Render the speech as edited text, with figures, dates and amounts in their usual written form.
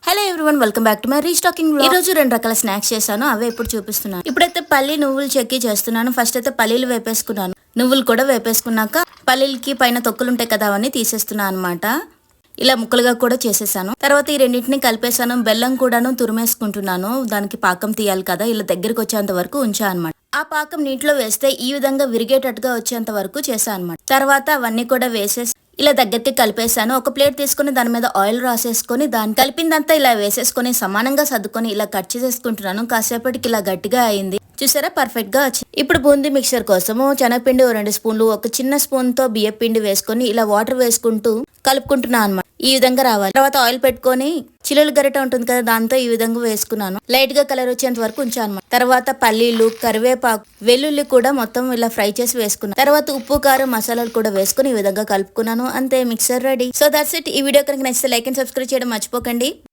Hello everyone, welcome back to my restocking vlog. ఈ రోజు 2 రకాల స్నాక్స్ చేశాను, అవే ఇప్పుడు చూపిస్తున్నాను. ఇప్పుడైతే పల్లి నువ్వులు చెక్కి చేస్తున్నాను. ఫస్ట్ అయితే పల్లీలు వేపేసుకున్నాను. నువ్వులు కూడా వేపేసుకున్నాక పల్లీలకి పైన తొక్కులు ఉంటాయి కదా, అవన్నీ తీసేస్తున్నాను అనమాట. ఇలా ముక్కలుగా కూడా చేసేసాను. తర్వాత ఈ రెండింటిని కలిపేసాను. బెల్లం కూడాను తురిమేసుకుంటున్నాను. దానికి పాకం తీయాలి కదా, ఇలా దగ్గరికి వచ్చేంత వరకు ఉంచా అనమాట. ఆ పాకం నీటిలో వేస్తే ఈ విధంగా విరిగేటట్టుగా వచ్చేంత వరకు చేశాను అనమాట. తర్వాత అవన్నీ కూడా వేసేసి ఇలా దగ్గరికి కలిపేసాను. ఒక ప్లేట్ తీసుకుని దాని మీద ఆయిల్ రాసేసుకొని దాన్ని కలిపిందంతా ఇలా వేసేసుకొని సమానంగా సర్దుకొని ఇలా కట్ చేసేసుకుంటున్నాను. కాసేపటికి ఇలా గట్టిగా అయింది, చూసారా, పర్ఫెక్ట్ గా వచ్చింది. ఇప్పుడు బూందీ మిక్చర్ కోసము శనగపిండి 2 స్పూన్లు, ఒక చిన్న స్పూన్ తో బియ్య పిండి వేసుకొని ఇలా వాటర్ వేసుకుంటూ కలుపుకుంటున్నాను అనమాట. ఈ విధంగా రావాలి. తర్వాత ఆయిల్ పెట్టుకొని చిల్లుల గరిట ఉంటుంది కదా, దాంతో ఈ విధంగా వేసుకున్నాను. లైట్ గా కలర్ వచ్చేంత వరకు ఉంచాను. తర్వాత పల్లీలు, కరివేపాకు, వెల్లుల్లి కూడా మొత్తం ఇలా ఫ్రై చేసి వేసుకున్నాను. తర్వాత ఉప్పు, కారం, మసాలాలు కూడా వేసుకుని ఈ విధంగా కలుపుకున్నాను. అంతే, mixer ready. So that's it. ఈ వీడియో కనుక నచ్చితే లైక్ అండ్ సబ్స్క్రైబ్ చేయడం మర్చిపోకండి.